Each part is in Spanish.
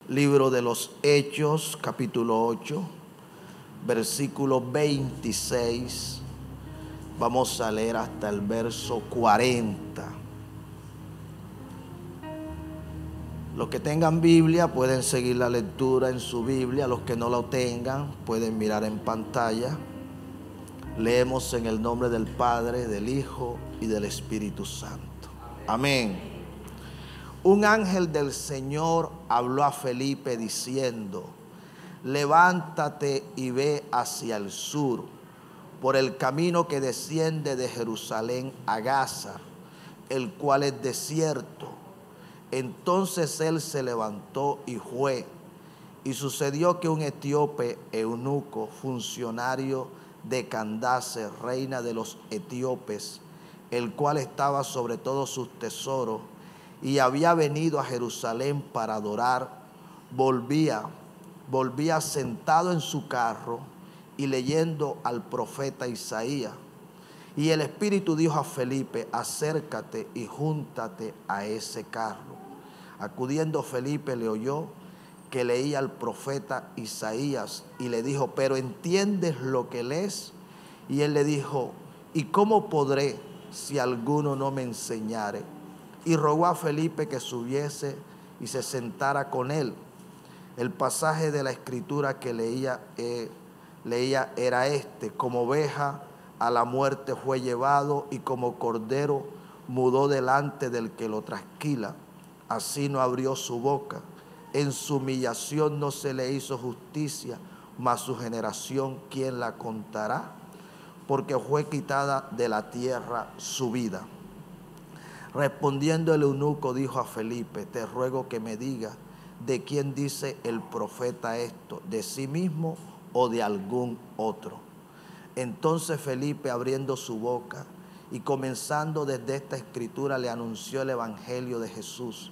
Libro de los Hechos, capítulo 8, versículo 26. Vamos a leer hasta el verso 40. Los que tengan Biblia pueden seguir la lectura en su Biblia. Los que no lo tengan pueden mirar en pantalla. Leemos en el nombre del Padre, del Hijo y del Espíritu Santo. Amén. Un ángel del Señor habló a Felipe diciendo: levántate y ve hacia el sur, por el camino que desciende de Jerusalén a Gaza, el cual es desierto. Entonces él se levantó y fue. Y sucedió que un etíope eunuco, funcionario de Candace, reina de los etíopes, el cual estaba sobre todos sus tesoros, y había venido a Jerusalén para adorar, volvía sentado en su carro y leyendo al profeta Isaías. Y el Espíritu dijo a Felipe: acércate y júntate a ese carro. Acudiendo Felipe le oyó que leía al profeta Isaías y le dijo: ¿pero entiendes lo que lees? Y él le dijo: ¿y cómo podré si alguno no me enseñare? Y rogó a Felipe que subiese y se sentara con él. El pasaje de la escritura que leía era este: como oveja a la muerte fue llevado, y como cordero mudó delante del que lo trasquila. Así no abrió su boca. En su humillación no se le hizo justicia, mas su generación, ¿quién la contará? Porque fue quitada de la tierra su vida. Respondiendo el eunuco dijo a Felipe: te ruego que me digas, ¿de quién dice el profeta esto? ¿De sí mismo o de algún otro? Entonces Felipe, abriendo su boca y comenzando desde esta escritura, le anunció el evangelio de Jesús.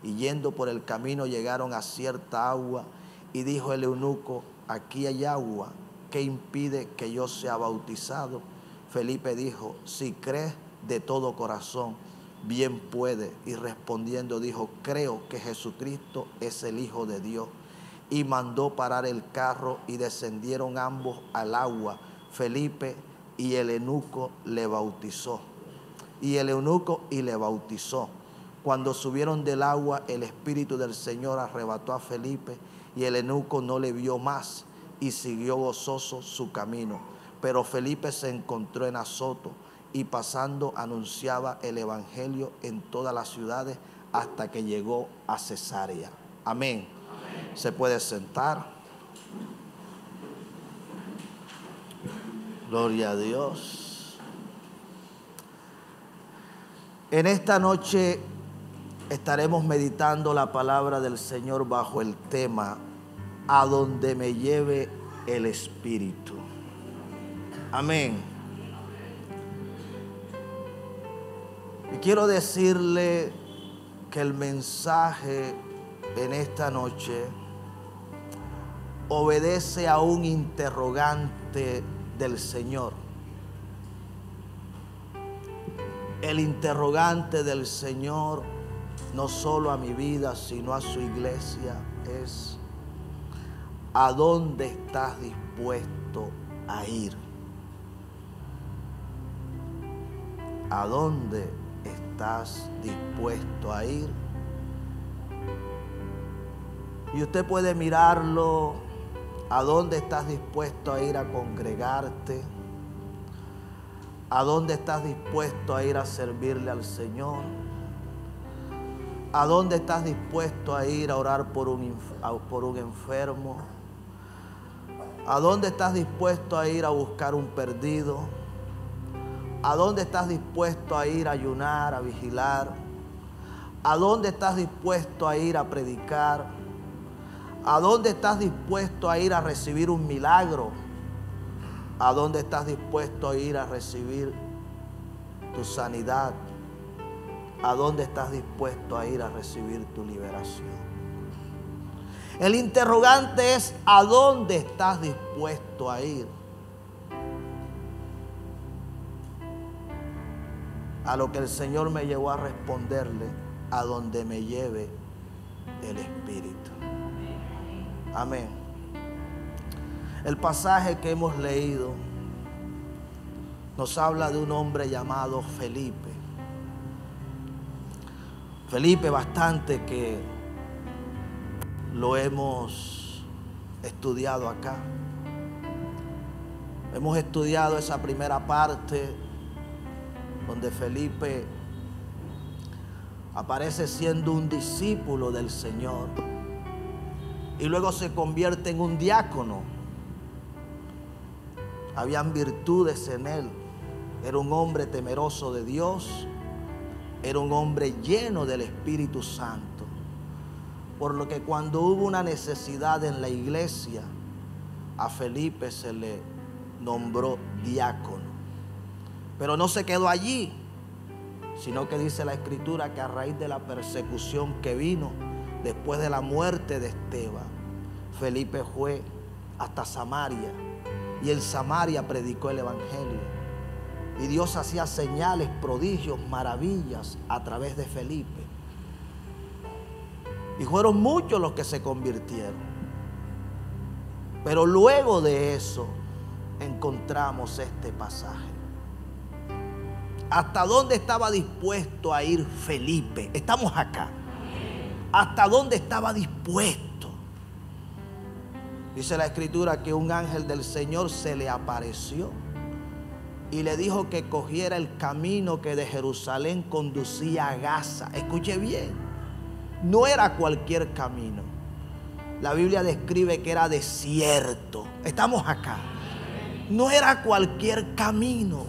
Y yendo por el camino llegaron a cierta agua, y dijo el eunuco: aquí hay agua, ¿qué impide que yo sea bautizado? Felipe dijo: si crees de todo corazón, bien puede. Y respondiendo dijo: creo que Jesucristo es el Hijo de Dios. Y mandó parar el carro, y descendieron ambos al agua, Felipe y el eunuco, le bautizó. Cuando subieron del agua, el Espíritu del Señor arrebató a Felipe, y el eunuco no le vio más, y siguió gozoso su camino. Pero Felipe se encontró en Azoto, y pasando anunciaba el evangelio en todas las ciudades hasta que llegó a Cesarea. Amén. Amén. Se puede sentar. Gloria a Dios. En esta noche estaremos meditando la palabra del Señor bajo el tema: a donde me lleve el Espíritu. Amén. Y quiero decirle que el mensaje en esta noche obedece a un interrogante del Señor. El interrogante del Señor, no solo a mi vida, sino a su iglesia, es: ¿a dónde estás dispuesto a ir? ¿A dónde estás dispuesto a ir? Y usted puede mirarlo: ¿a dónde estás dispuesto a ir a congregarte? ¿A dónde estás dispuesto a ir a servirle al Señor? ¿A dónde estás dispuesto a ir a orar por un enfermo? ¿A dónde estás dispuesto a ir a buscar un perdido? ¿A dónde estás dispuesto a ir a ayunar, a vigilar? ¿A dónde estás dispuesto a ir a predicar? ¿A dónde estás dispuesto a ir a recibir un milagro? ¿A dónde estás dispuesto a ir a recibir tu sanidad? ¿A dónde estás dispuesto a ir a recibir tu liberación? El interrogante es: ¿a dónde estás dispuesto a ir? A lo que el Señor me llevó a responderle: a donde me lleve el Espíritu. Amén. El pasaje que hemos leído nos habla de un hombre llamado Felipe. Felipe, bastante que lo hemos estudiado acá. Hemos estudiado esa primera parte donde Felipe aparece siendo un discípulo del Señor y luego se convierte en un diácono. Habían virtudes en él. Era un hombre temeroso de Dios. Era un hombre lleno del Espíritu Santo. Por lo que cuando hubo una necesidad en la iglesia, a Felipe se le nombró diácono. Pero no se quedó allí, sino que dice la Escritura que a raíz de la persecución que vino después de la muerte de Esteban, Felipe fue hasta Samaria y en Samaria predicó el Evangelio. Y Dios hacía señales, prodigios, maravillas a través de Felipe. Y fueron muchos los que se convirtieron. Pero luego de eso encontramos este pasaje. ¿Hasta dónde estaba dispuesto a ir Felipe? Estamos acá. ¿Hasta dónde estaba dispuesto? Dice la Escritura que un ángel del Señor se le apareció y le dijo que cogiera el camino que de Jerusalén conducía a Gaza. Escuche bien, no era cualquier camino. La Biblia describe que era desierto. Estamos acá. No era cualquier camino.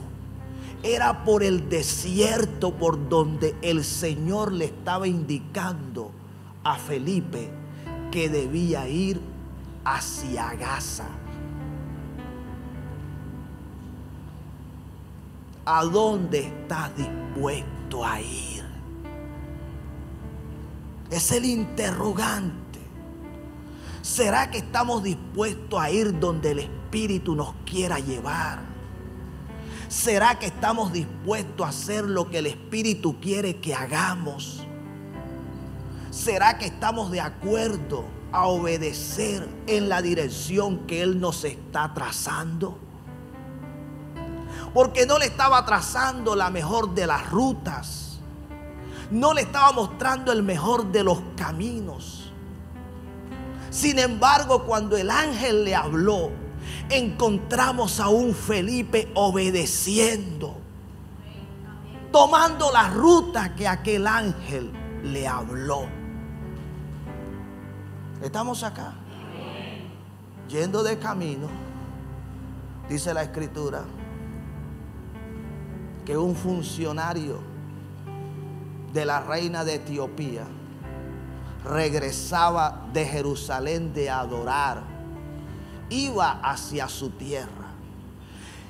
Era por el desierto por donde el Señor le estaba indicando a Felipe que debía ir hacia Gaza. ¿A dónde estás dispuesto a ir? Es el interrogante. ¿Será que estamos dispuestos a ir donde el Espíritu nos quiera llevar? ¿Será que estamos dispuestos a hacer lo que el Espíritu quiere que hagamos? ¿Será que estamos de acuerdo a obedecer en la dirección que Él nos está trazando? Porque no le estaba trazando la mejor de las rutas. No le estaba mostrando el mejor de los caminos. Sin embargo, cuando el ángel le habló, encontramos a un Felipe obedeciendo, tomando la ruta que aquel ángel le habló. Estamos acá, yendo de camino. Dice la Escritura que un funcionario de la reina de Etiopía regresaba de Jerusalén de adorar, iba hacia su tierra,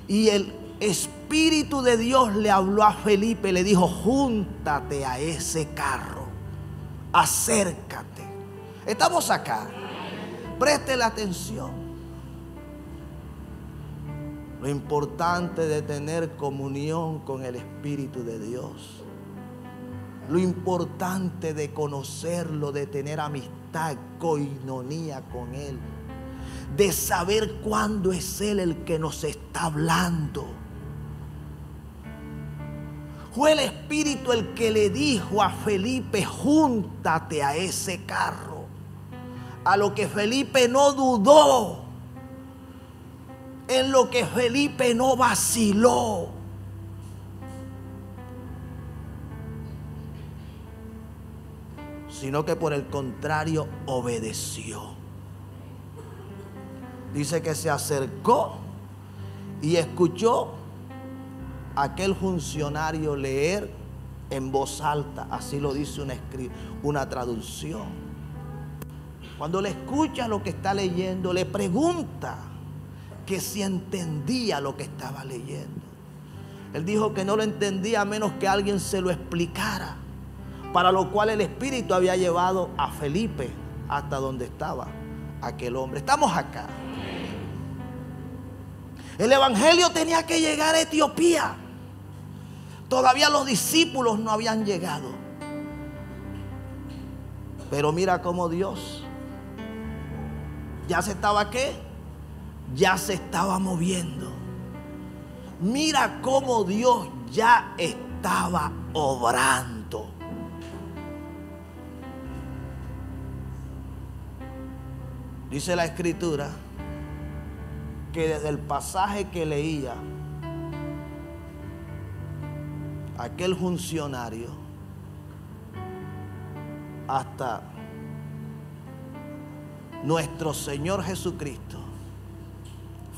y el Espíritu de Dios le habló a Felipe, le dijo: júntate a ese carro, acércate. Estamos acá, preste la atención. Lo importante de tener comunión con el Espíritu de Dios, lo importante de conocerlo, de tener amistad, coinonía con Él, de saber cuándo es Él el que nos está hablando. Fue el Espíritu el que le dijo a Felipe: júntate a ese carro. A lo que Felipe no dudó, en lo que Felipe no vaciló. Sino que por el contrario obedeció. Dice que se acercó y escuchó a aquel funcionario leer en voz alta. Así lo dice una traducción. Cuando le escucha lo que está leyendo, le pregunta que si entendía lo que estaba leyendo. Él dijo que no lo entendía a menos que alguien se lo explicara. Para lo cual el Espíritu había llevado a Felipe hasta donde estaba aquel hombre. Estamos acá. El Evangelio tenía que llegar a Etiopía. Todavía los discípulos no habían llegado. Pero mira cómo Dios ya se estaba ¿qué? Ya se estaba moviendo. Mira cómo Dios ya estaba obrando. Dice la Escritura que desde el pasaje que leía, aquel funcionario, hasta nuestro Señor Jesucristo,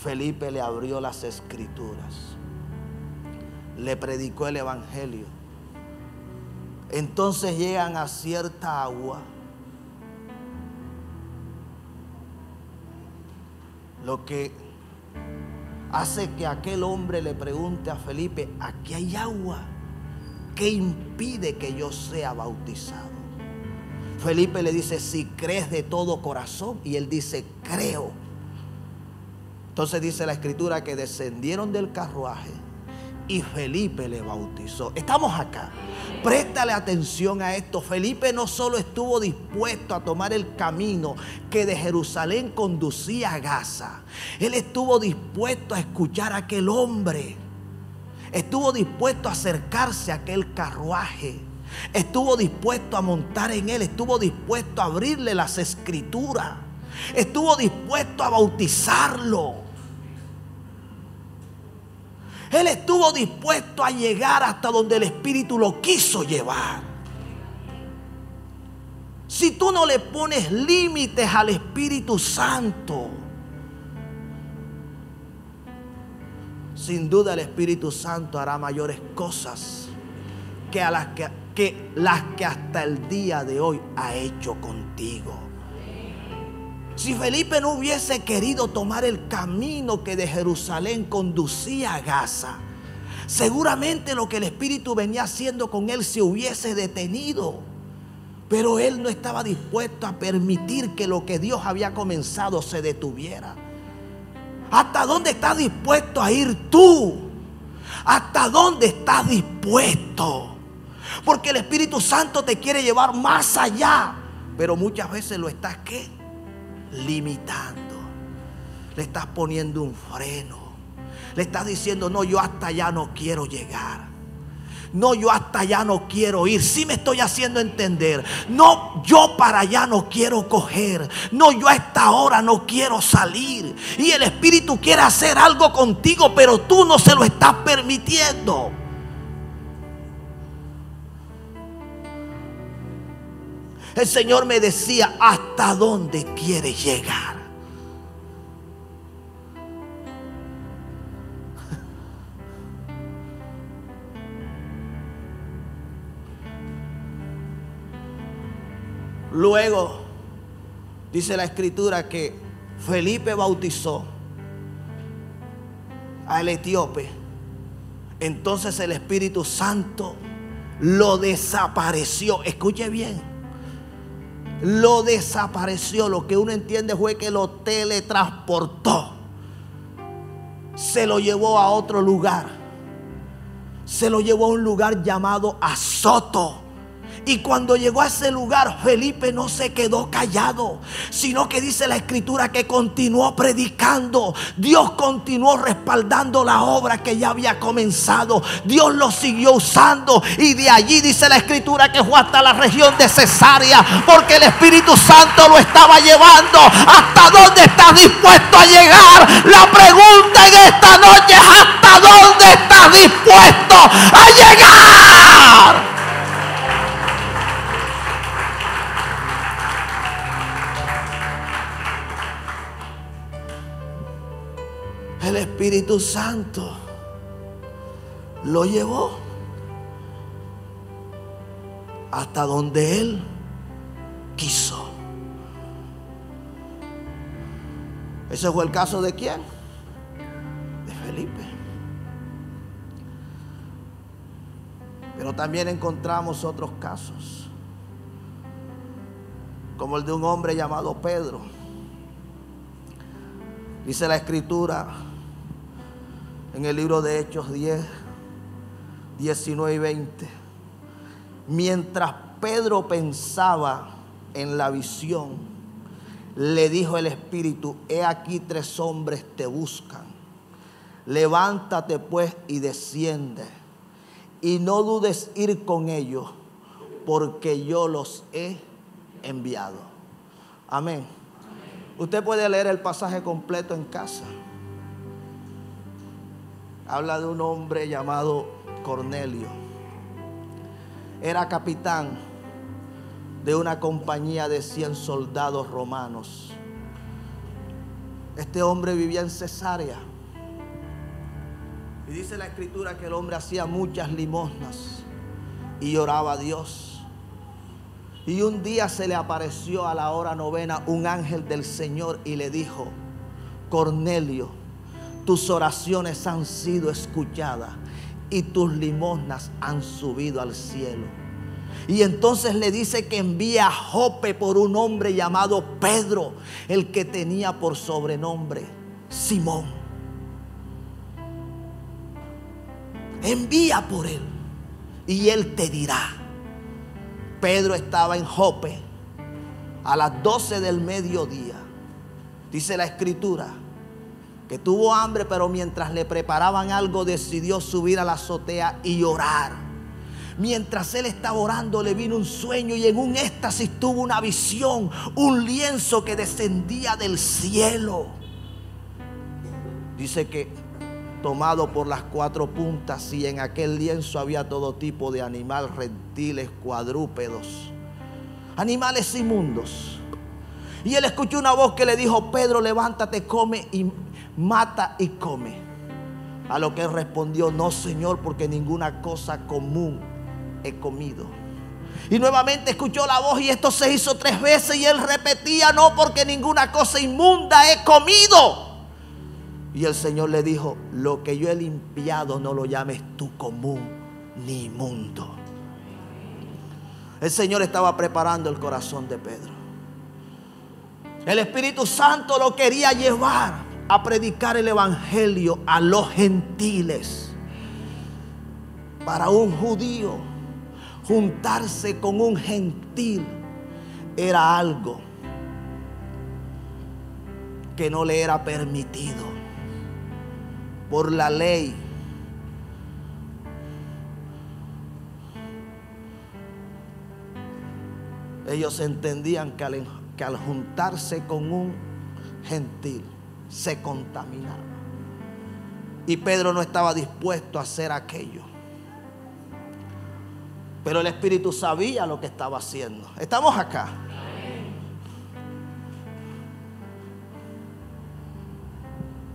Felipe le abrió las Escrituras, le predicó el Evangelio. Entonces llegan a cierta agua, lo que hace que aquel hombre le pregunte a Felipe: aquí hay agua, ¿qué impide que yo sea bautizado? Felipe le dice: si crees de todo corazón. Y él dice: creo. Entonces dice la Escritura que descendieron del carruaje y Felipe le bautizó. Estamos acá. Préstale atención a esto. Felipe no solo estuvo dispuesto a tomar el camino que de Jerusalén conducía a Gaza. Él estuvo dispuesto a escuchar a aquel hombre. Estuvo dispuesto a acercarse a aquel carruaje. Estuvo dispuesto a montar en él. Estuvo dispuesto a abrirle las Escrituras. Estuvo dispuesto a bautizarlo. Él estuvo dispuesto a llegar hasta donde el Espíritu lo quiso llevar. Si tú no le pones límites al Espíritu Santo, sin duda el Espíritu Santo hará mayores cosas que las que hasta el día de hoy ha hecho contigo. Si Felipe no hubiese querido tomar el camino que de Jerusalén conducía a Gaza, seguramente lo que el Espíritu venía haciendo con él se hubiese detenido. Pero él no estaba dispuesto a permitir que lo que Dios había comenzado se detuviera. ¿Hasta dónde estás dispuesto a ir tú? ¿Hasta dónde estás dispuesto? Porque el Espíritu Santo te quiere llevar más allá, pero muchas veces lo estás ¿qué? Limitando. Le estás poniendo un freno. Le estás diciendo: no, yo hasta allá no quiero llegar. No, yo hasta allá no quiero ir. Sí me estoy haciendo entender. No, yo para allá no quiero coger. No, yo a esta hora no quiero salir. Y el Espíritu quiere hacer algo contigo, pero tú no se lo estás permitiendo. El Señor me decía: ¿hasta dónde quieres llegar? Luego dice la Escritura que Felipe bautizó al etíope. Entonces el Espíritu Santo lo desapareció. Escuche bien. Lo desapareció. Lo que uno entiende fue que lo teletransportó. Se lo llevó a otro lugar. Se lo llevó a un lugar llamado Azoto. Y cuando llegó a ese lugar, Felipe no se quedó callado, sino que dice la Escritura que continuó predicando. Dios continuó respaldando la obra que ya había comenzado. Dios lo siguió usando, y de allí dice la Escritura que fue hasta la región de Cesarea, porque el Espíritu Santo lo estaba llevando. ¿Hasta dónde estás dispuesto a llegar? La pregunta en esta noche es: ¿hasta dónde estás dispuesto a llegar? El Espíritu Santo lo llevó hasta donde Él quiso. Ese fue el caso de ¿quién? De Felipe. Pero también encontramos otros casos, como el de un hombre llamado Pedro. Dice la Escritura en el libro de Hechos 10, 19 y 20. Mientras Pedro pensaba en la visión, le dijo el Espíritu: he aquí 3 hombres te buscan. Levántate pues y desciende, y no dudes ir con ellos, porque yo los he enviado. Amén. Usted puede leer el pasaje completo en casa. Habla de un hombre llamado Cornelio. Era capitán de una compañía de 100 soldados romanos. Este hombre vivía en Cesarea. Y dice la Escritura que el hombre hacía muchas limosnas y oraba a Dios. Y un día se le apareció a la hora 9 un ángel del Señor y le dijo: Cornelio, tus oraciones han sido escuchadas y tus limosnas han subido al cielo. Y entonces le dice que envía a Jope por un hombre llamado Pedro, el que tenía por sobrenombre Simón. Envía por él y él te dirá. Pedro estaba en Jope a las 12 del mediodía. Dice la Escritura que tuvo hambre, pero mientras le preparaban algo decidió subir a la azotea y orar. Mientras él estaba orando le vino un sueño y en un éxtasis tuvo una visión, un lienzo que descendía del cielo. Dice que tomado por las 4 puntas, y en aquel lienzo había todo tipo de animal, reptiles, cuadrúpedos, animales inmundos. Y él escuchó una voz que le dijo: Pedro, levántate, come y mata y come. A lo que él respondió: no, Señor, porque ninguna cosa común he comido. Y nuevamente escuchó la voz y esto se hizo 3 veces y él repetía: no, porque ninguna cosa inmunda he comido. Y el Señor le dijo: lo que yo he limpiado no lo llames tú común ni inmundo. El Señor estaba preparando el corazón de Pedro. El Espíritu Santo lo quería llevar a predicar el evangelio a los gentiles. Para un judío, juntarse con un gentil era algo que no le era permitido por la ley. Ellos entendían que al juntarse con un gentil se contaminaba. Y Pedro no estaba dispuesto a hacer aquello. Pero el Espíritu sabía lo que estaba haciendo. ¿Estamos acá?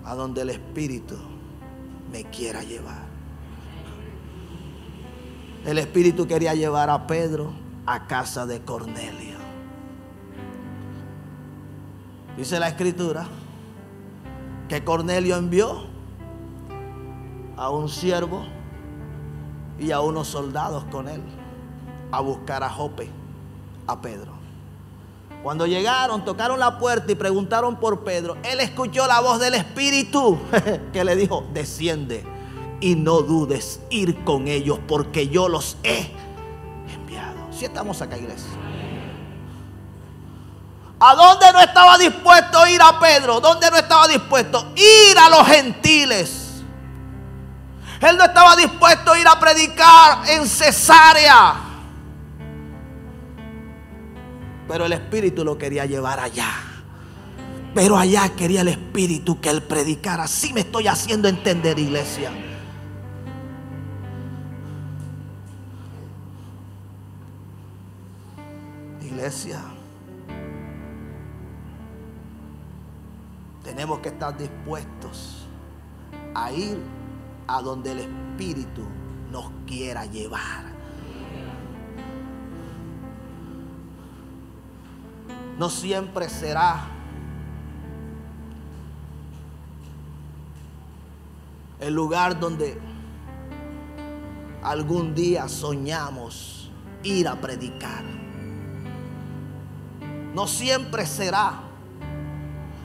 A donde el Espíritu me quiera llevar. El Espíritu quería llevar a Pedro a casa de Cornelio. Dice la Escritura que Cornelio envió a un siervo y a unos soldados con él a buscar a Jope, a Pedro. Cuando llegaron, tocaron la puerta y preguntaron por Pedro. Él escuchó la voz del Espíritu que le dijo: desciende y no dudes ir con ellos, porque yo los he enviado. Si estamos acá, iglesia. ¿A dónde no estaba dispuesto a ir a Pedro? ¿Dónde no estaba dispuesto? Ir a los gentiles. Él no estaba dispuesto a ir a predicar en Cesarea. Pero el Espíritu lo quería llevar allá. Pero allá quería el Espíritu que él predicara. Así me estoy haciendo entender, iglesia. Iglesia, tenemos que estar dispuestos a ir a donde el Espíritu nos quiera llevar. No siempre será el lugar donde algún día soñamos ir a predicar. No siempre será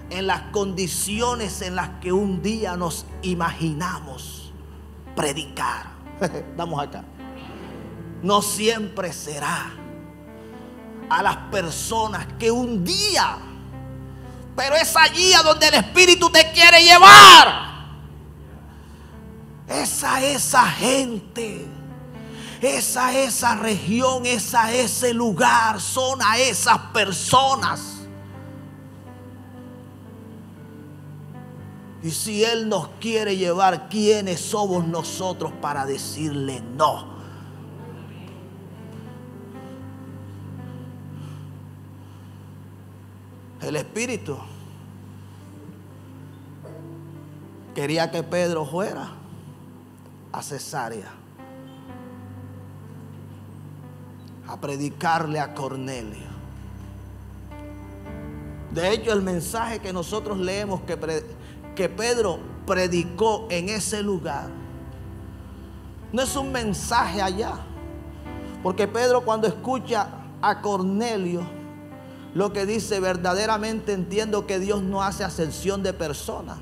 en las condiciones en las que un día nos imaginamos predicar. Estamos acá. No siempre será a las personas que un día pero es allí a donde el Espíritu te quiere llevar. Esa gente, esa región, ese lugar, son a esas personas. Y si Él nos quiere llevar, ¿quiénes somos nosotros para decirle no? El Espíritu quería que Pedro fuera a Cesarea a predicarle a Cornelio. De hecho, el mensaje que nosotros leemos que Pedro predicó en ese lugar no es un mensaje allá, porque Pedro, cuando escucha a Cornelio, lo que dice: verdaderamente entiendo que Dios no hace acepción de personas,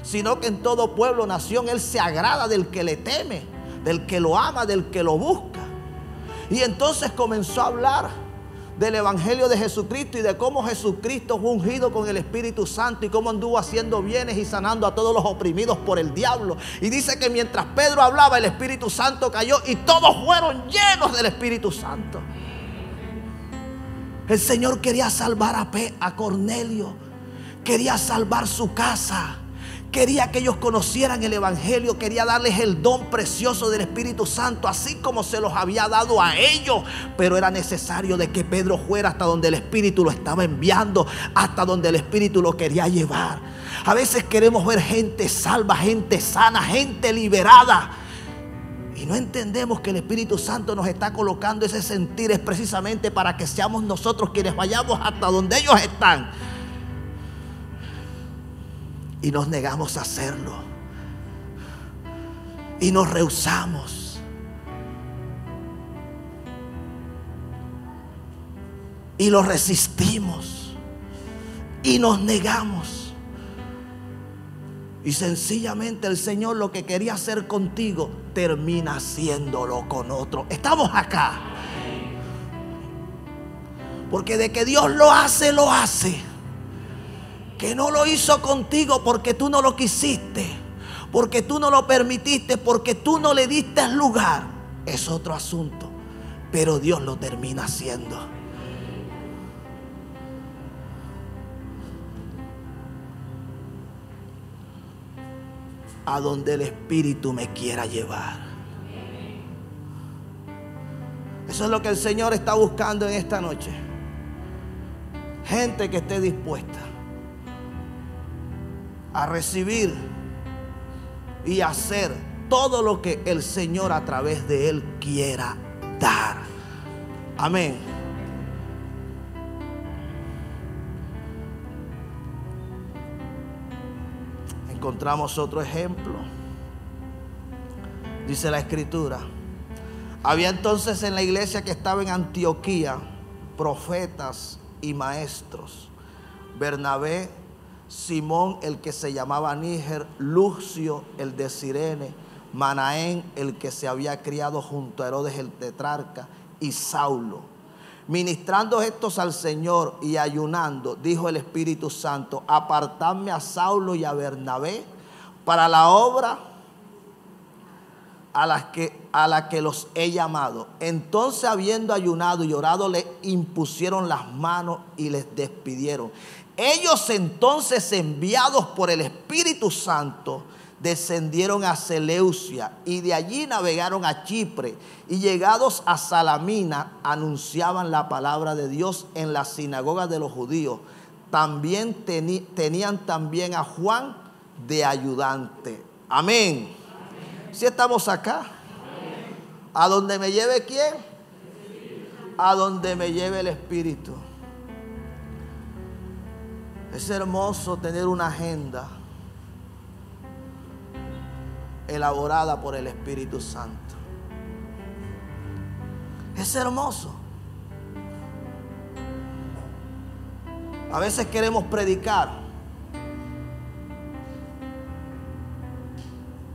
sino que en todo pueblo, nación, Él se agrada del que le teme, del que lo ama, del que lo busca. Y entonces comenzó a hablar del evangelio de Jesucristo y de cómo Jesucristo fue ungido con el Espíritu Santo y cómo anduvo haciendo bienes y sanando a todos los oprimidos por el diablo. Y dice que mientras Pedro hablaba, el Espíritu Santo cayó y todos fueron llenos del Espíritu Santo. El Señor quería salvar a Cornelio, quería salvar su casa, quería que ellos conocieran el evangelio, quería darles el don precioso del Espíritu Santo, así como se los había dado a ellos. Pero era necesario de que Pedro fuera hasta donde el Espíritu lo estaba enviando, hasta donde el Espíritu lo quería llevar. A veces queremos ver gente salva, gente sana, gente liberada, y no entendemos que el Espíritu Santo nos está colocando ese sentir es precisamente para que seamos nosotros quienes vayamos hasta donde ellos están. Y nos negamos a hacerlo. Y nos rehusamos. Y lo resistimos. Y nos negamos. Y sencillamente el Señor lo que quería hacer contigo, termina haciéndolo con otro. Estamos acá. Porque de que Dios lo hace, lo hace. Que no lo hizo contigo porque tú no lo quisiste, porque tú no lo permitiste, porque tú no le diste lugar, es otro asunto. Pero Dios lo termina haciendo. A donde el Espíritu me quiera llevar. Eso es lo que el Señor está buscando en esta noche. Gente que esté dispuesta a recibir y hacer todo lo que el Señor a través de Él quiera dar. Amén. Encontramos otro ejemplo. Dice la Escritura: había entonces en la iglesia que estaba en Antioquía profetas y maestros: Bernabé, Simón el que se llamaba Níger, Lucio el de Cirene, Manaén el que se había criado junto a Herodes el tetrarca, y Saulo. Ministrando estos al Señor y ayunando, dijo el Espíritu Santo: apartadme a Saulo y a Bernabé para la obra a la que los he llamado. Entonces, habiendo ayunado y orado, le impusieron las manos y les despidieron. Ellos entonces, enviados por el Espíritu Santo, descendieron a Seleucia y de allí navegaron a Chipre, y llegados a Salamina anunciaban la palabra de Dios en las sinagogas de los judíos. También tenían también a Juan de ayudante. Amén. Si estamos acá. Amén. ¿A donde me lleve quién? A donde me lleve el Espíritu. Es hermoso tener una agenda elaborada por el Espíritu Santo. Es hermoso. A veces queremos predicar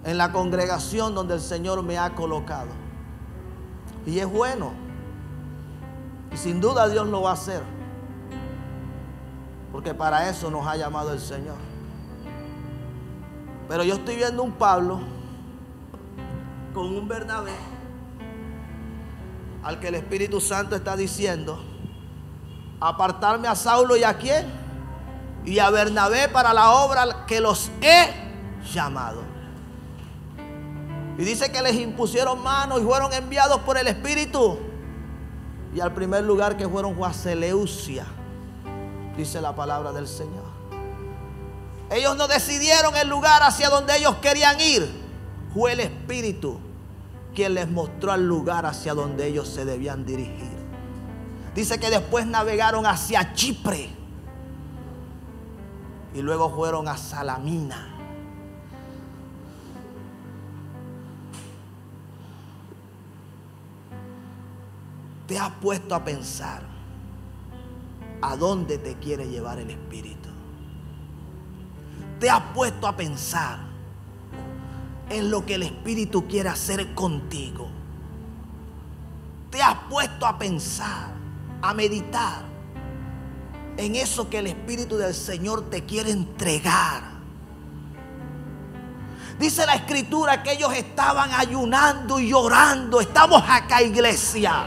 en la congregación donde el Señor me ha colocado. Y es bueno. Y sin duda Dios lo va a hacer. porque para eso nos ha llamado el Señor. Pero yo estoy viendo un Pablo con un Bernabé al que el Espíritu Santo está diciendo: apartarme a Saulo y a quién, y a Bernabé para la obra que los he llamado. Y dice que les impusieron manos y fueron enviados por el Espíritu. Y al primer lugar que fueron fue a Seleucia, dice la palabra del Señor. Ellos no decidieron el lugar hacia donde ellos querían ir. Fue el Espíritu quien les mostró el lugar hacia donde ellos se debían dirigir. Dice que después navegaron hacia Chipre y luego fueron a Salamina. ¿Te has puesto a pensar a dónde te quiere llevar el Espíritu? ¿Te has puesto a pensar en lo que el Espíritu quiere hacer contigo? ¿Te has puesto a pensar, a meditar en eso que el Espíritu del Señor te quiere entregar? Dice la Escritura que ellos estaban ayunando y orando. Estamos acá, iglesia.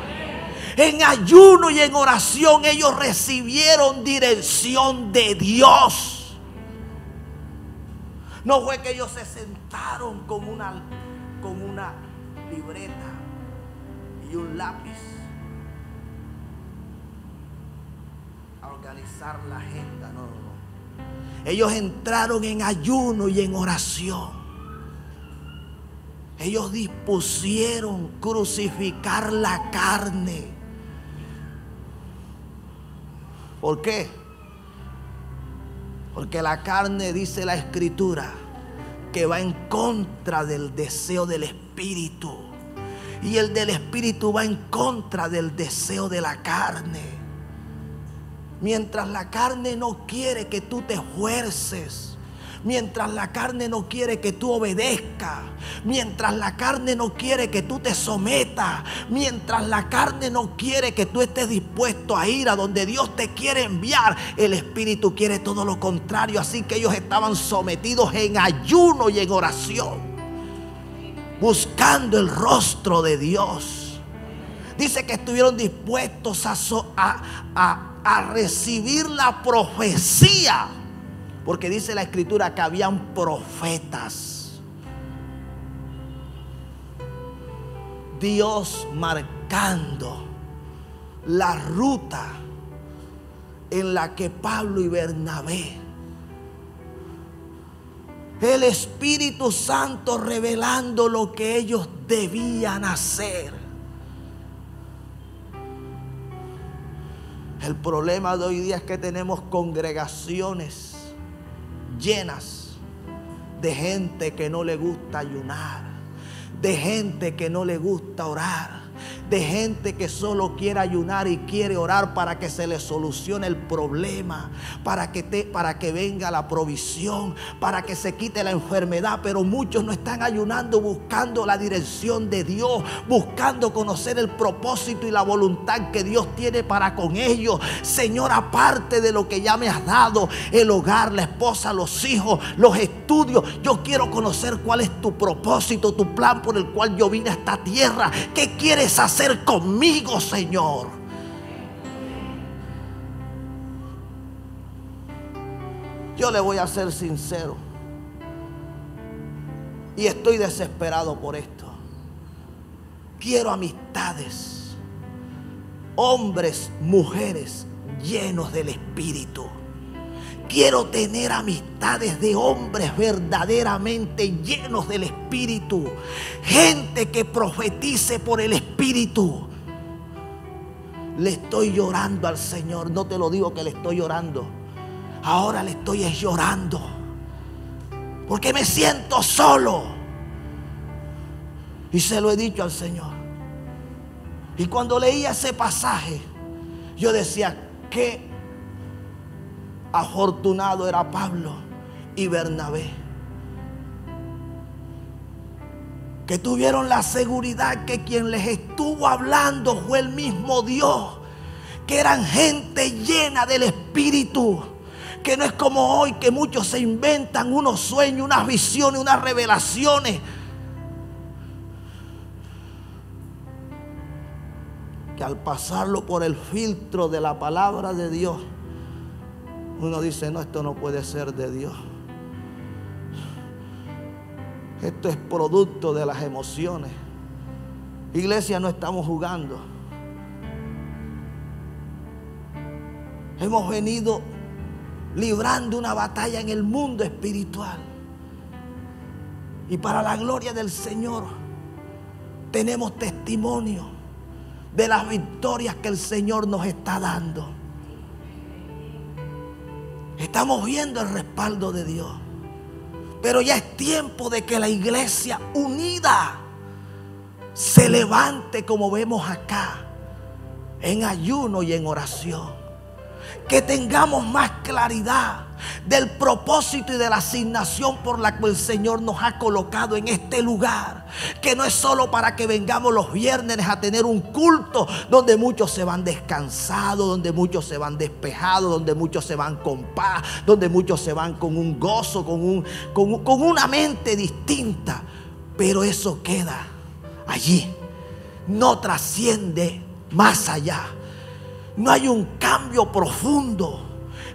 En ayuno y en oración ellos recibieron dirección de Dios. No fue que ellos se sentaron con una libreta y un lápiz a organizar la agenda. No, no, no. Ellos entraron en ayuno y en oración. Ellos dispusieron crucificar la carne. ¿Por qué? Porque la carne, dice la Escritura, que va en contra del deseo del Espíritu. Y el del Espíritu va en contra del deseo de la carne. Mientras la carne no quiere que tú te esfuerces, mientras la carne no quiere que tú obedezcas, mientras la carne no quiere que tú te sometas, mientras la carne no quiere que tú estés dispuesto a ir a donde Dios te quiere enviar, el Espíritu quiere todo lo contrario. Así que ellos estaban sometidos en ayuno y en oración, buscando el rostro de Dios. Dice que estuvieron dispuestos a recibir la profecía. Porque dice la Escritura que habían profetas. Dios marcando la ruta en la que Pablo y Bernabé, el Espíritu Santo revelando lo que ellos debían hacer. El problema de hoy día es que tenemos congregaciones llenas de gente que no le gusta ayunar, de gente que no le gusta orar, de gente que solo quiere ayunar y quiere orar para que se le solucione el problema, para que venga la provisión, para que se quite la enfermedad. Pero muchos no están ayunando buscando la dirección de Dios, buscando conocer el propósito y la voluntad que Dios tiene para con ellos. Señor, aparte de lo que ya me has dado, el hogar, la esposa, los hijos, los estudios, yo quiero conocer cuál es tu propósito, tu plan por el cual yo vine a esta tierra. ¿Qué quieres hacer conmigo, Señor? Yo le voy a ser sincero y estoy desesperado por esto. Quiero amistades, hombres, mujeres llenos del Espíritu. Quiero tener amistades de hombres verdaderamente llenos del Espíritu. Gente que profetice por el Espíritu. Le estoy llorando al Señor. No te lo digo que le estoy llorando. Ahora le estoy llorando. Porque me siento solo. Y se lo he dicho al Señor. Y cuando leía ese pasaje, yo decía, qué afortunado era Pablo y Bernabé, que tuvieron la seguridad que quien les estuvo hablando fue el mismo Dios, que eran gente llena del Espíritu, Que no es como hoy, que muchos se inventan unos sueños, unas visiones, unas revelaciones. Que al pasarlo por el filtro de la palabra de Dios, uno dice, no, esto no puede ser de Dios. Esto es producto de las emociones. Iglesia, no estamos jugando. Hemos venido librando una batalla en el mundo espiritual. Y para la gloria del Señor, tenemos testimonio de las victorias que el Señor nos está dando. Estamos viendo el respaldo de Dios. Pero ya es tiempo de que la iglesia unida se levante, como vemos acá, en ayuno y en oración. Que tengamos más claridad del propósito y de la asignación por la cual el Señor nos ha colocado en este lugar. Que no es solo para que vengamos los viernes a tener un culto donde muchos se van descansados, donde muchos se van despejados, donde muchos se van con paz, donde muchos se van con un gozo, con una mente distinta. Pero eso queda allí, no trasciende más allá. No hay un cambio profundo.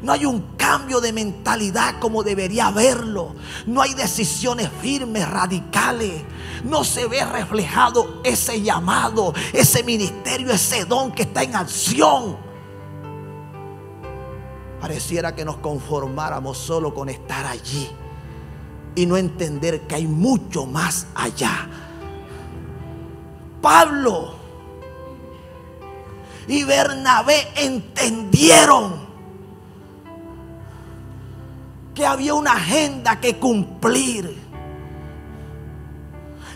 No hay un cambio de mentalidad como debería haberlo. No hay decisiones firmes, radicales. No se ve reflejado ese llamado, ese ministerio, ese don que está en acción. Pareciera que nos conformáramos solo con estar allí y no entender que hay mucho más allá. Pablo y Bernabé entendieron que había una agenda que cumplir.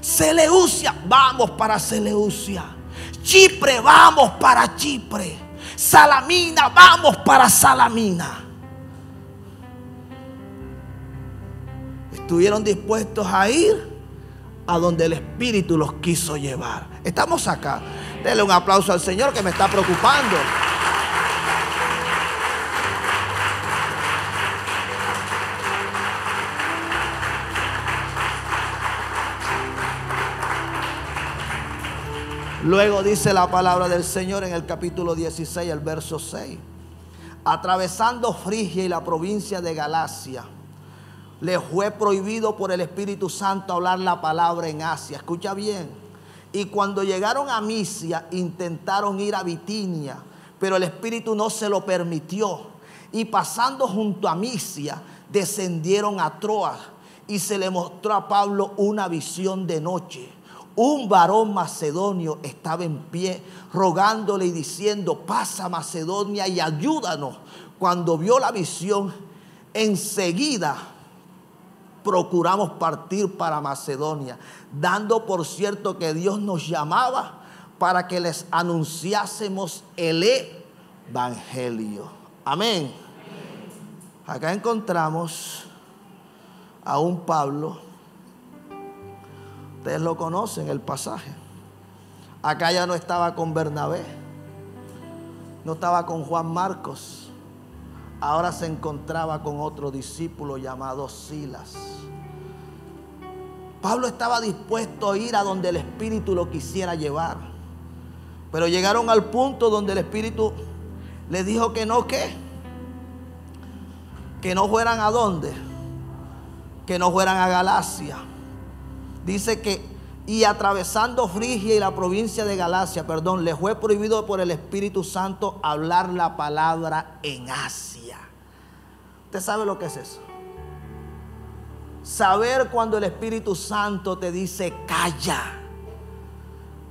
Seleucia, vamos para Seleucia. Chipre, vamos para Chipre. Salamina, vamos para Salamina. Estuvieron dispuestos a ir a donde el Espíritu los quiso llevar. Estamos acá. Denle un aplauso al Señor, que me está preocupando. Luego dice la palabra del Señor en el capítulo 16, el verso 6. Atravesando Frigia y la provincia de Galacia, les fue prohibido por el Espíritu Santo hablar la palabra en Asia. Escucha bien. Y cuando llegaron a Misia, intentaron ir a Bitinia, pero el Espíritu no se lo permitió. Y pasando junto a Misia, descendieron a Troas. Y se le mostró a Pablo una visión de noche. Un varón macedonio estaba en pie, rogándole y diciendo, pasa a Macedonia y ayúdanos. Cuando vio la visión, enseguida procuramos partir para Macedonia, dando por cierto que Dios nos llamaba para que les anunciásemos el evangelio. Amén. Acá encontramos a un Pablo. Ustedes lo conocen, el pasaje. Acá ya no estaba con Bernabé, no estaba con Juan Marcos. Ahora se encontraba con otro discípulo llamado Silas. Pablo estaba dispuesto a ir a donde el Espíritu lo quisiera llevar. Pero llegaron al punto donde el Espíritu les dijo que no, que no fueran a dónde, que no fueran a Galacia. Dice que, y atravesando Frigia y la provincia de Galacia, les fue prohibido por el Espíritu Santo hablar la palabra en Asia. ¿Usted sabe lo que es eso? Saber cuando el Espíritu Santo te dice calla.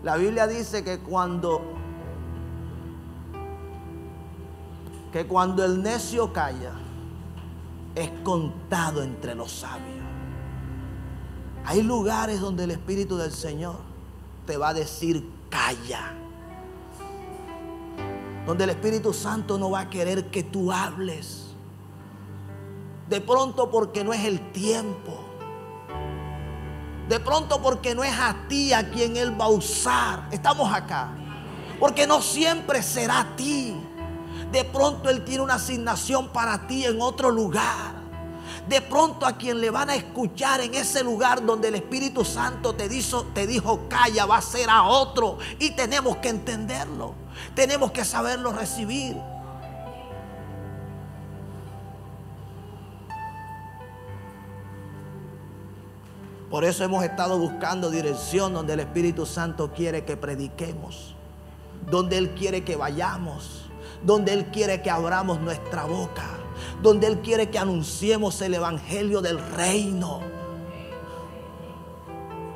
La Biblia dice que cuando el necio calla, es contado entre los sabios. Hay lugares donde el Espíritu del Señor te va a decir calla. Donde el Espíritu Santo no va a querer que tú hables. De pronto porque no es el tiempo. De pronto porque no es a ti a quien Él va a usar. Estamos acá. Porque no siempre será a ti. De pronto Él tiene una asignación para ti en otro lugar. De pronto a quien le van a escuchar en ese lugar donde el Espíritu Santo te dijo calla, va a ser a otro. Y tenemos que entenderlo. Tenemos que saberlo recibir. Por eso hemos estado buscando dirección donde el Espíritu Santo quiere que prediquemos, donde Él quiere que vayamos, donde Él quiere que abramos nuestra boca, donde Él quiere que anunciemos el evangelio del reino.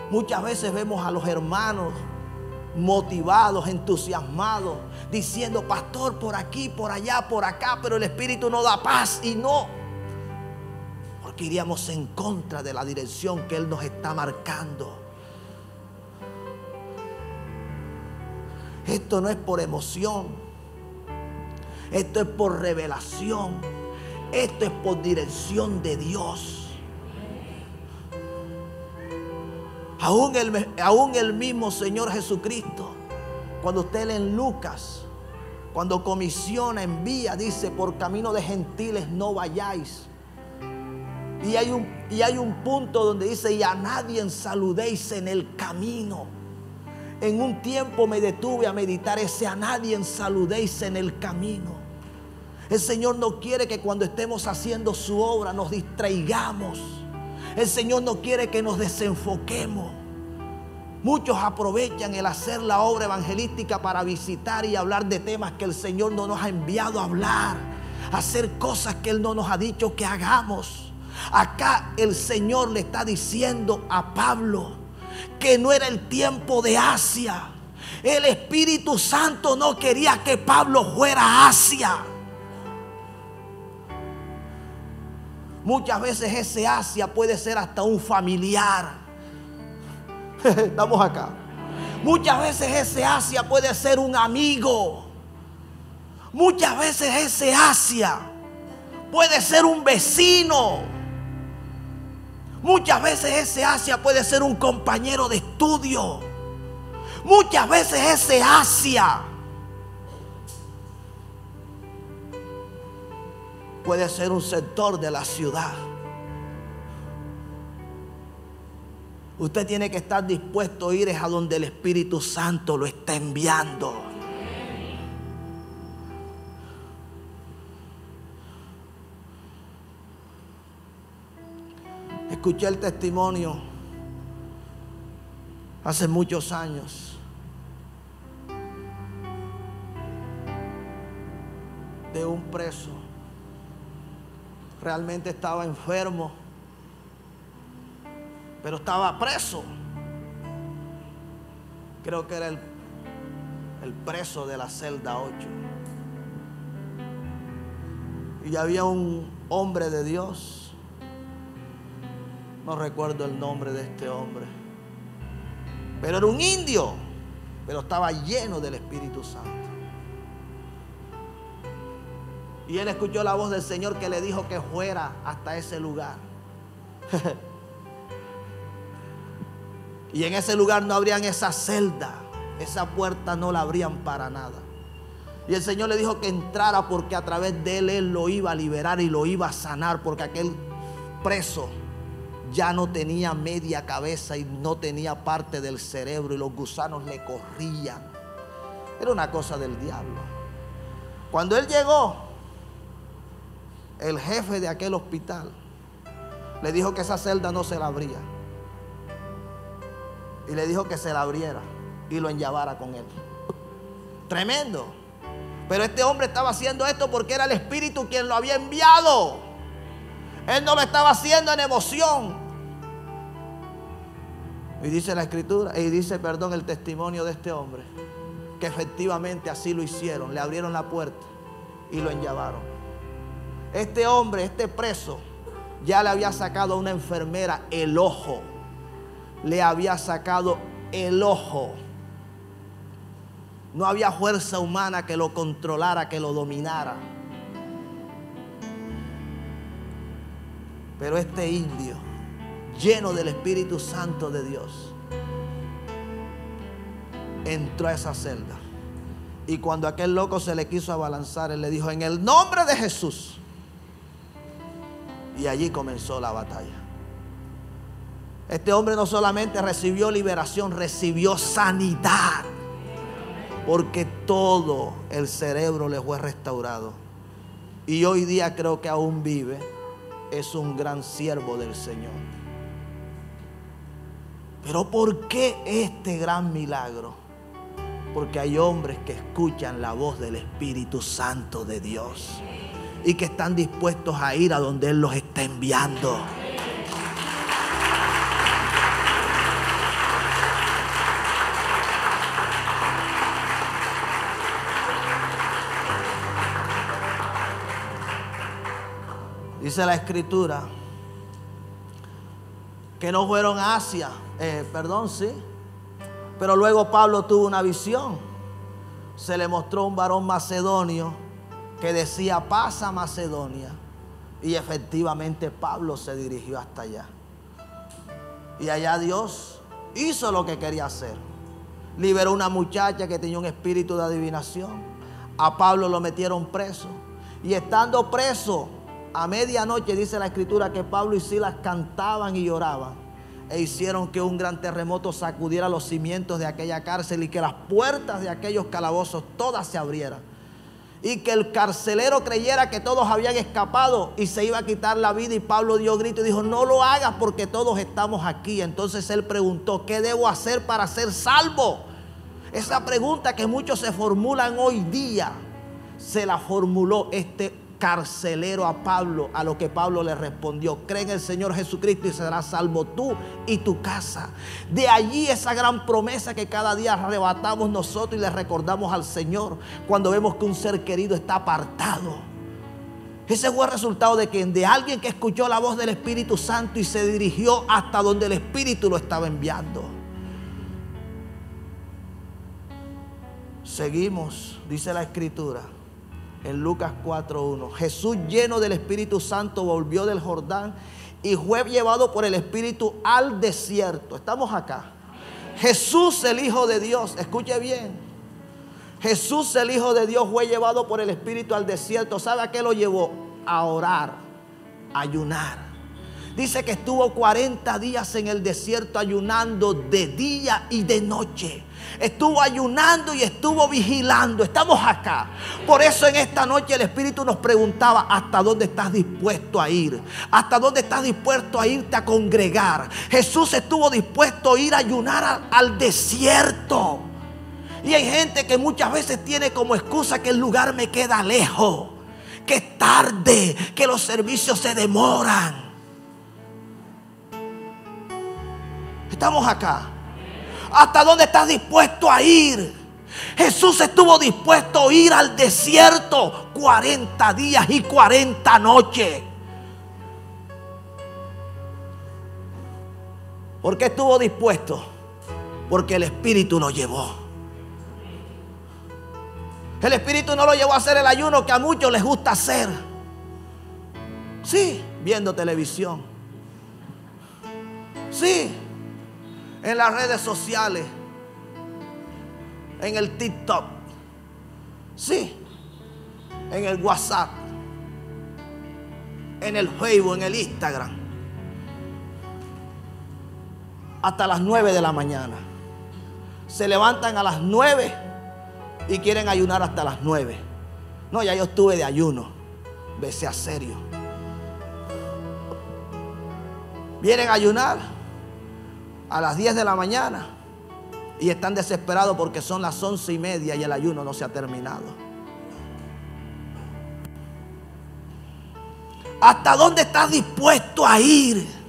Muchas veces vemos a los hermanos motivados, entusiasmados, diciendo: pastor, por aquí, por allá, por acá, pero el Espíritu no da paz. Y no, porque iríamos en contra de la dirección que Él nos está marcando. Esto no es por emoción, esto es por revelación, esto es por dirección de Dios. Aún el mismo Señor Jesucristo, cuando usted lee en Lucas, cuando comisiona, envía, dice: por camino de gentiles no vayáis. Y hay un punto donde dice: y a nadie saludéis en el camino. En un tiempo me detuve a meditar ese: a nadie saludéis en el camino. El Señor no quiere que cuando estemos haciendo su obra nos distraigamos. El Señor no quiere que nos desenfoquemos. Muchos aprovechan el hacer la obra evangelística para visitar y hablar de temas que el Señor no nos ha enviado a hablar, hacer cosas que Él no nos ha dicho que hagamos. Acá el Señor le está diciendo a Pablo que no era el tiempo de Asia. El Espíritu Santo no quería que Pablo fuera a Asia. Muchas veces ese Asia puede ser hasta un familiar. Estamos acá. Muchas veces ese Asia puede ser un amigo. Muchas veces ese Asia puede ser un vecino. Muchas veces ese Asia puede ser un compañero de estudio. Muchas veces ese Asia puede ser un sector de la ciudad. Usted tiene que estar dispuesto a ir a donde el Espíritu Santo lo está enviando. Escuché el testimonio hace muchos años de un preso. Realmente estaba enfermo, pero estaba preso. Creo que era el preso de la celda 8. Y había un hombre de Dios. No recuerdo el nombre de este hombre, pero era un indio, pero estaba lleno del Espíritu Santo. Y él escuchó la voz del Señor que le dijo que fuera hasta ese lugar. Y en ese lugar no abrían esa celda, esa puerta no la abrían para nada. Y el Señor le dijo que entrara, porque a través de él lo iba a liberar y lo iba a sanar, porque aquel preso ya no tenía media cabeza y no tenía parte del cerebro, y los gusanos le corrían. Era una cosa del diablo. Cuando él llegó, el jefe de aquel hospital le dijo que esa celda no se la abría, y le dijo que se la abriera y lo enllavara con él. Tremendo. Pero este hombre estaba haciendo esto porque era el Espíritu quien lo había enviado. Él no lo estaba haciendo en emoción. Y dice la Escritura, y dice, el testimonio de este hombre, que efectivamente así lo hicieron. Le abrieron la puerta y lo enllavaron. Este hombre, este preso, ya le había sacado a una enfermera el ojo. Le había sacado el ojo. No había fuerza humana que lo controlara, que lo dominara. Pero este indio, lleno del Espíritu Santo de Dios, entró a esa celda Y cuando aquel loco se le quiso abalanzar, él le dijo: en el nombre de Jesús. Y allí comenzó la batalla. Este hombre no solamente recibió liberación, recibió sanidad, porque todo el cerebro le fue restaurado. Y hoy día creo que aún vive. Es un gran siervo del Señor. Pero ¿por qué este gran milagro? Porque hay hombres que escuchan la voz del Espíritu Santo de Dios y que están dispuestos a ir a donde Él los está enviando. Dice la Escritura que no fueron a Asia, sí. Pero luego Pablo tuvo una visión. Se le mostró un varón macedonio que decía: pasa a Macedonia. Y efectivamente Pablo se dirigió hasta allá. Y allá Dios hizo lo que quería hacer. Liberó a una muchacha que tenía un espíritu de adivinación. A Pablo lo metieron preso. Y estando preso, a medianoche dice la Escritura que Pablo y Silas cantaban y lloraban. E hicieron que un gran terremoto sacudiera los cimientos de aquella cárcel y que las puertas de aquellos calabozos todas se abrieran. Y que el carcelero creyera que todos habían escapado y se iba a quitar la vida. Y Pablo dio grito y dijo: no lo hagas, porque todos estamos aquí. Entonces él preguntó: ¿qué debo hacer para ser salvo? Esa pregunta que muchos se formulan hoy día, se la formuló este carcelero a Pablo, a lo que Pablo le respondió: cree en el Señor Jesucristo y serás salvo tú y tu casa. De allí esa gran promesa que cada día arrebatamos nosotros y le recordamos al Señor cuando vemos que un ser querido está apartado. Ese fue el resultado de alguien que escuchó la voz del Espíritu Santo y se dirigió hasta donde el Espíritu lo estaba enviando. Seguimos, dice la Escritura en Lucas 4:1. Jesús, lleno del Espíritu Santo, volvió del Jordán y fue llevado por el Espíritu al desierto. Estamos acá. Jesús, el Hijo de Dios, escuche bien. Jesús, el Hijo de Dios, fue llevado por el Espíritu al desierto. ¿Sabe a qué lo llevó? A orar, a ayunar. Dice que estuvo 40 días en el desierto ayunando de día y de noche. Estuvo ayunando y estuvo vigilando. Estamos acá. Por eso en esta noche el Espíritu nos preguntaba: ¿hasta dónde estás dispuesto a ir? ¿Hasta dónde estás dispuesto a irte a congregar? Jesús estuvo dispuesto a ir a ayunar al desierto. Y hay gente que muchas veces tiene como excusa que el lugar me queda lejos, que es tarde, que los servicios se demoran. Estamos acá. ¿Hasta dónde estás dispuesto a ir? Jesús estuvo dispuesto a ir al desierto 40 días y 40 noches. ¿Por qué estuvo dispuesto? Porque el Espíritu lo llevó. El Espíritu no lo llevó a hacer el ayuno que a muchos les gusta hacer. Sí, viendo televisión. Sí, en las redes sociales, en el TikTok, sí, en el WhatsApp, en el Facebook, en el Instagram, hasta las 9 de la mañana. Se levantan a las 9 y quieren ayunar hasta las 9. No, ya yo estuve de ayuno, vese a serio. Vienen a ayunar a las 10 de la mañana y están desesperados porque son las 11:30 y el ayuno no se ha terminado. ¿Hasta dónde estás dispuesto a ir?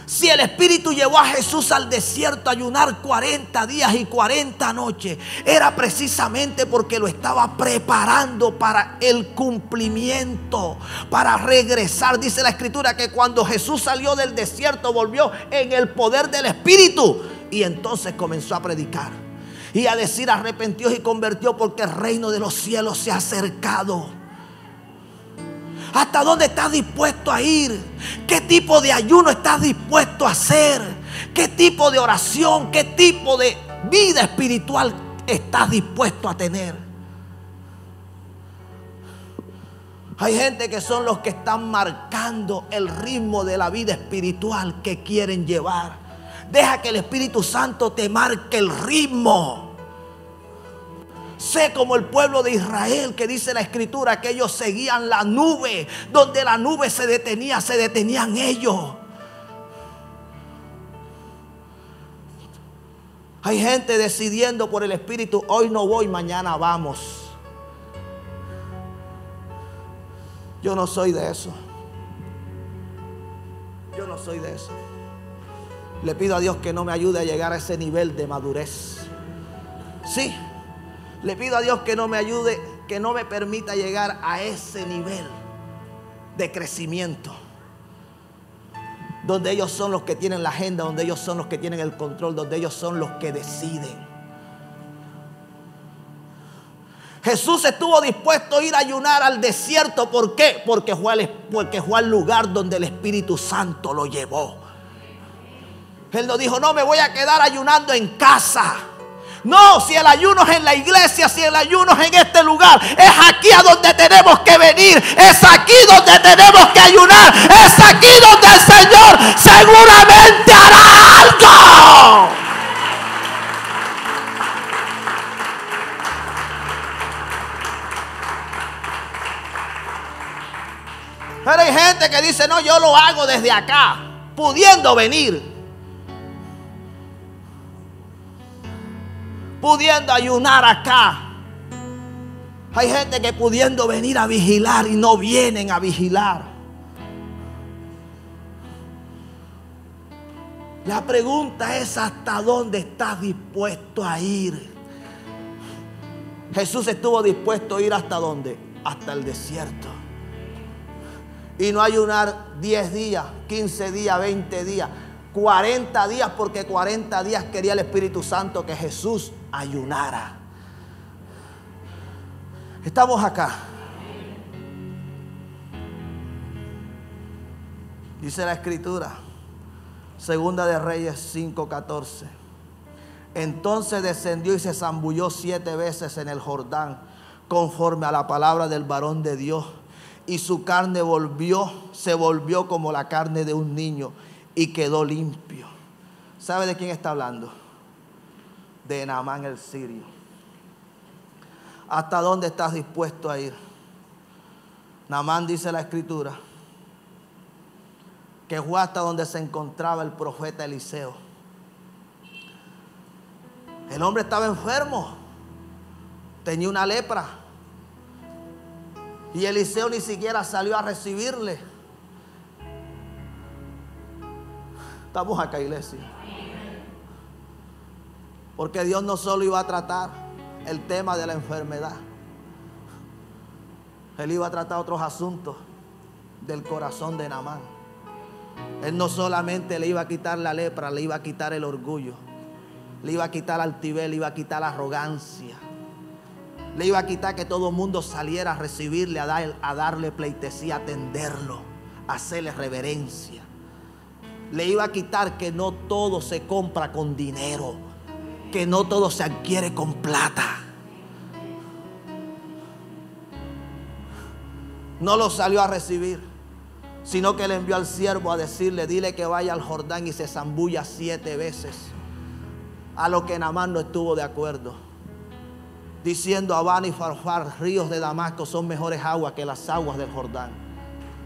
Si el Espíritu llevó a Jesús al desierto a ayunar 40 días y 40 noches, era precisamente porque lo estaba preparando para el cumplimiento, para regresar. Dice la Escritura que cuando Jesús salió del desierto, volvió en el poder del Espíritu. Y entonces comenzó a predicar y a decir: arrepentíos y convertió, porque el reino de los cielos se ha acercado. ¿Hasta dónde estás dispuesto a ir? ¿Qué tipo de ayuno estás dispuesto a hacer? ¿Qué tipo de oración? ¿Qué tipo de vida espiritual estás dispuesto a tener? Hay gente que son los que están marcando el ritmo de la vida espiritual que quieren llevar. Deja que el Espíritu Santo te marque el ritmo. Sé como el pueblo de Israel, que dice la Escritura que ellos seguían la nube. Donde la nube se detenían ellos. Hay gente decidiendo por el Espíritu: hoy no voy, mañana vamos. Yo no soy de eso. Yo no soy de eso. Le pido a Dios que no me ayude a llegar a ese nivel de madurez. Sí. Le pido a Dios que no me ayude, que no me permita llegar a ese nivel de crecimiento. Donde ellos son los que tienen la agenda, donde ellos son los que tienen el control, donde ellos son los que deciden. Jesús estuvo dispuesto a ir a ayunar al desierto. ¿Por qué? Porque fue al lugar donde el Espíritu Santo lo llevó. Él no dijo: no, me voy a quedar ayunando en casa. No, si el ayuno es en la iglesia, si el ayuno es en este lugar, es aquí a donde tenemos que venir. Es aquí donde tenemos que ayunar. Es aquí donde el Señor seguramente hará algo. Pero hay gente que dice: no, yo lo hago desde acá, pudiendo venir, pudiendo ayunar acá. Hay gente que pudiendo venir a vigilar y no vienen a vigilar. La pregunta es: ¿hasta dónde estás dispuesto a ir? Jesús estuvo dispuesto a ir ¿hasta dónde? Hasta el desierto. Y no ayunar 10 días, 15 días, 20 días, 40 días, porque 40 días quería el Espíritu Santo que Jesús ayunara. Estamos acá. Dice la Escritura, Segunda de Reyes 5:14. Entonces descendió y se zambulló 7 veces en el Jordán, conforme a la palabra del varón de Dios. Y su carne se volvió como la carne de un niño y quedó limpio. ¿Sabe de quién está hablando? De Naamán el sirio. ¿Hasta dónde estás dispuesto a ir? Naamán, dice la Escritura, que fue hasta donde se encontraba el profeta Eliseo. El hombre estaba enfermo, tenía una lepra. Y Eliseo ni siquiera salió a recibirle. Estamos acá, iglesia. Porque Dios no solo iba a tratar el tema de la enfermedad. Él iba a tratar otros asuntos del corazón de Naamán. Él no solamente le iba a quitar la lepra, le iba a quitar el orgullo, le iba a quitar la altivez, le iba a quitar la arrogancia. Le iba a quitar que todo el mundo saliera a recibirle, a darle pleitesía, a atenderlo, a hacerle reverencia. Le iba a quitar que no todo se compra con dinero, que no todo se adquiere con plata. No lo salió a recibir, sino que le envió al siervo a decirle: dile que vaya al Jordán y se zambulla 7 veces. A lo que Naamán no estuvo de acuerdo, diciendo: Abana y Farfar, ríos de Damasco, son mejores aguas que las aguas del Jordán.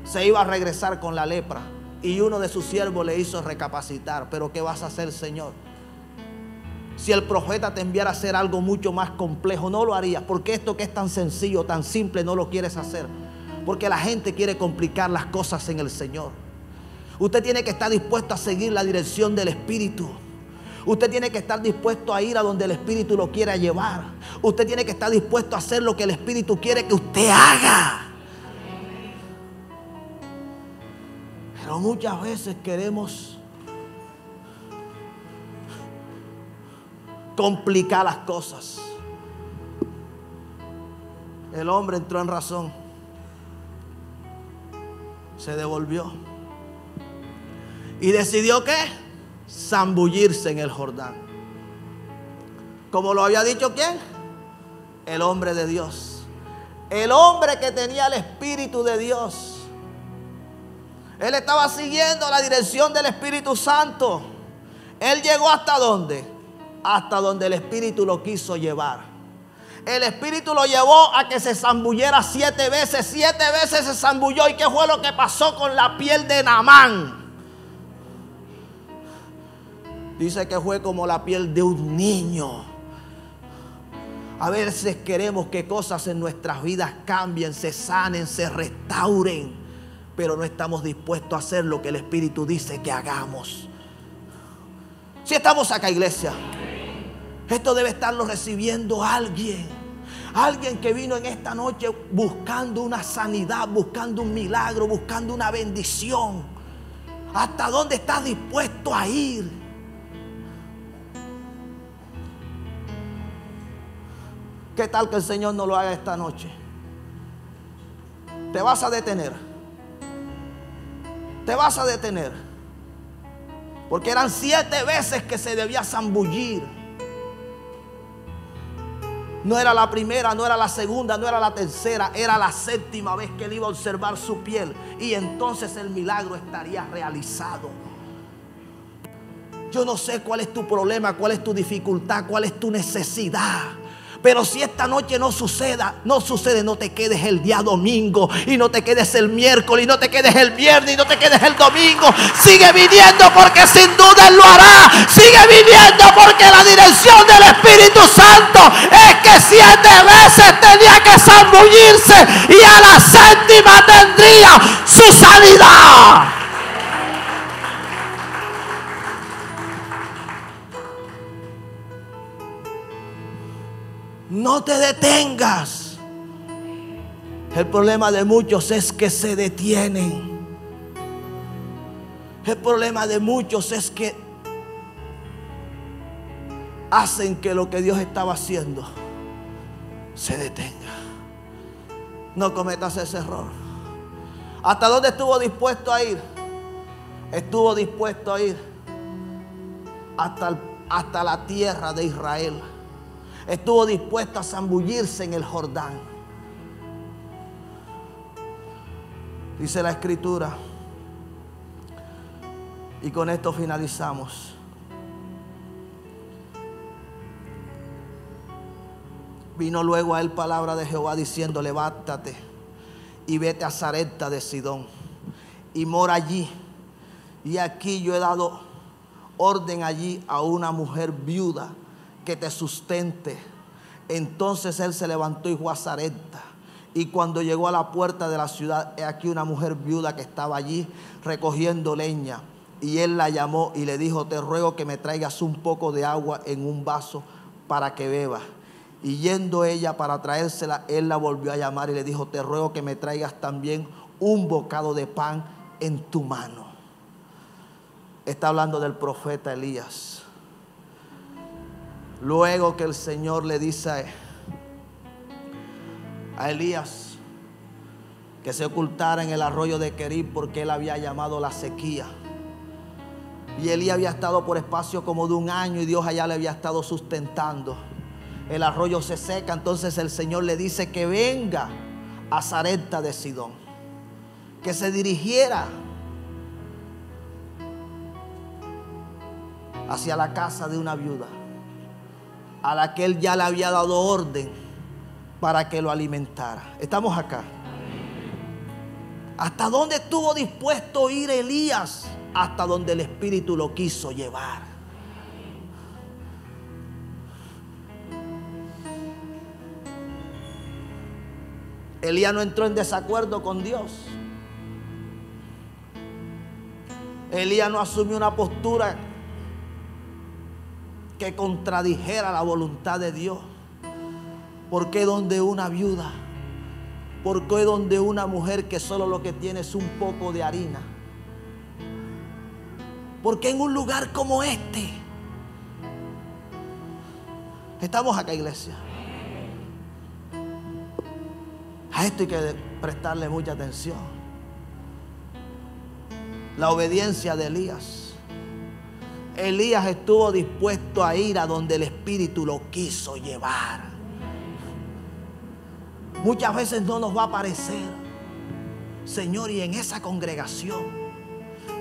Se iba a regresar con la lepra, y uno de sus siervos le hizo recapacitar. Pero ¿qué vas a hacer, Señor? Si el profeta te enviara a hacer algo mucho más complejo, no lo harías. Porque esto que es tan sencillo, tan simple, no lo quieres hacer. Porque la gente quiere complicar las cosas en el Señor. Usted tiene que estar dispuesto a seguir la dirección del Espíritu. Usted tiene que estar dispuesto a ir a donde el Espíritu lo quiera llevar. Usted tiene que estar dispuesto a hacer lo que el Espíritu quiere que usted haga. Pero muchas veces queremos complicar las cosas. El hombre entró en razón, se devolvió y decidió ¿qué? Zambullirse en el Jordán. Como lo había dicho ¿quién? El hombre de Dios. El hombre que tenía el Espíritu de Dios. Él estaba siguiendo la dirección del Espíritu Santo. Él llegó ¿hasta dónde? Hasta donde el Espíritu lo quiso llevar. El Espíritu lo llevó a que se zambullera 7 veces. 7 veces se zambulló. ¿Y qué fue lo que pasó con la piel de Naamán? Dice que fue como la piel de un niño. A veces queremos que cosas en nuestras vidas cambien, se sanen, se restauren, pero no estamos dispuestos a hacer lo que el Espíritu dice que hagamos. Si estamos acá, iglesia, esto debe estarlo recibiendo alguien. Alguien que vino en esta noche buscando una sanidad, buscando un milagro, buscando una bendición. ¿Hasta dónde estás dispuesto a ir? ¿Qué tal que el Señor no lo haga esta noche? Te vas a detener. Te vas a detener. Porque eran 7 veces que se debía zambullir. No era la primera, no era la segunda, no era la tercera. Era la 7ª vez que él iba a observar su piel. Y entonces el milagro estaría realizado. Yo no sé cuál es tu problema, cuál es tu dificultad, cuál es tu necesidad. Pero si esta noche no sucede, no te quedes el día domingo, y no te quedes el miércoles, y no te quedes el viernes, y no te quedes el domingo. Sigue viniendo, porque sin duda Él lo hará. Sigue viniendo, porque la dirección del Espíritu Santo es que 7 veces tenía que zambullirse, y a la 7ª tendría su sanidad. No te detengas. El problema de muchos es que se detienen. El problema de muchos es que hacen que lo que Dios estaba haciendo se detenga. No cometas ese error. ¿Hasta dónde estuvo dispuesto a ir? Estuvo dispuesto a ir hasta la tierra de Israel. Estuvo dispuesto a zambullirse en el Jordán. Dice la Escritura, y con esto finalizamos. Vino luego a él palabra de Jehová diciendo: levántate y vete a Sarepta de Sidón y mora allí. Y aquí yo he dado orden allí a una mujer viuda que te sustente. Entonces él se levantó y fue a Sarepta. Y cuando llegó a la puerta de la ciudad, he aquí una mujer viuda que estaba allí recogiendo leña. Y él la llamó y le dijo: te ruego que me traigas un poco de agua en un vaso para que beba. Y yendo ella para traérsela, él la volvió a llamar y le dijo: te ruego que me traigas también un bocado de pan en tu mano. Está hablando del profeta Elías. Luego que el Señor le dice a Elías que se ocultara en el arroyo de Querib, porque él había llamado la sequía. Y Elías había estado por espacio como de 1 año y Dios allá le había estado sustentando. El arroyo se seca, entonces el Señor le dice que venga a Sarepta de Sidón, que se dirigiera hacia la casa de una viuda, a la que él ya le había dado orden para que lo alimentara. Estamos acá. ¿Hasta dónde estuvo dispuesto a ir Elías? Hasta donde el Espíritu lo quiso llevar. Elías no entró en desacuerdo con Dios. Elías no asumió una postura que contradijera la voluntad de Dios. ¿Por qué donde una viuda? ¿Por qué donde una mujer que solo lo que tiene es un poco de harina? ¿Por qué en un lugar como este? Estamos acá, iglesia. A esto hay que prestarle mucha atención. La obediencia de Elías Elías estuvo dispuesto a ir a donde el Espíritu lo quiso llevar. Muchas veces no nos va a parecer, Señor, y en esa congregación,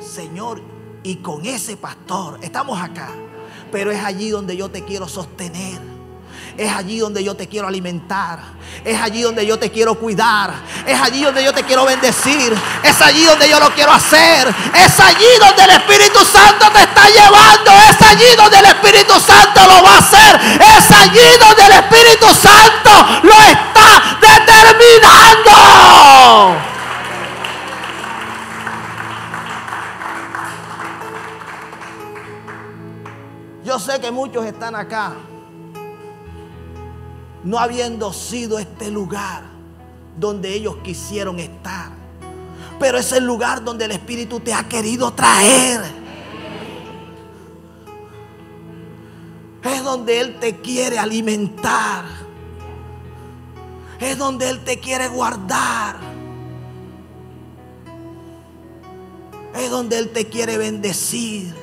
Señor, y con ese pastor, estamos acá, pero es allí donde yo te quiero sostener. Es allí donde yo te quiero alimentar. Es allí donde yo te quiero cuidar. Es allí donde yo te quiero bendecir. Es allí donde yo lo quiero hacer. Es allí donde el Espíritu Santo te está llevando. Es allí donde el Espíritu Santo lo va a hacer. Es allí donde el Espíritu Santo lo está determinando. Yo sé que muchos están acá no habiendo sido este lugar donde ellos quisieron estar, pero es el lugar donde el Espíritu te ha querido traer. Es donde Él te quiere alimentar. Es donde Él te quiere guardar. Es donde Él te quiere bendecir.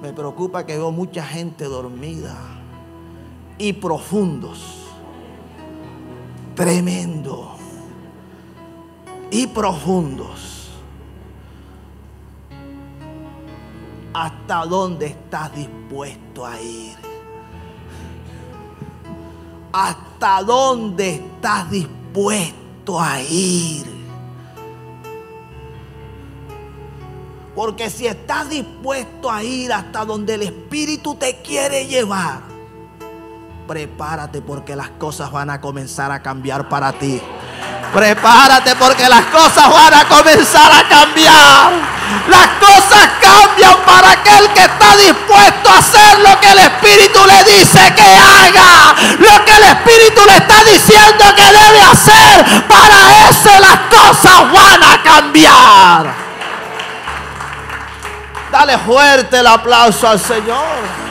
Me preocupa que veo mucha gente dormida y profundos, tremendo y profundos. ¿Hasta dónde estás dispuesto a ir? ¿Hasta dónde estás dispuesto a ir? Porque si estás dispuesto a ir hasta donde el Espíritu te quiere llevar, prepárate porque las cosas van a comenzar a cambiar para ti. Prepárate porque las cosas van a comenzar a cambiar. Las cosas cambian para aquel que está dispuesto a hacer lo que el Espíritu le dice que haga. Lo que el Espíritu le está diciendo que debe hacer. Para eso las cosas van a cambiar. Dale fuerte el aplauso al Señor.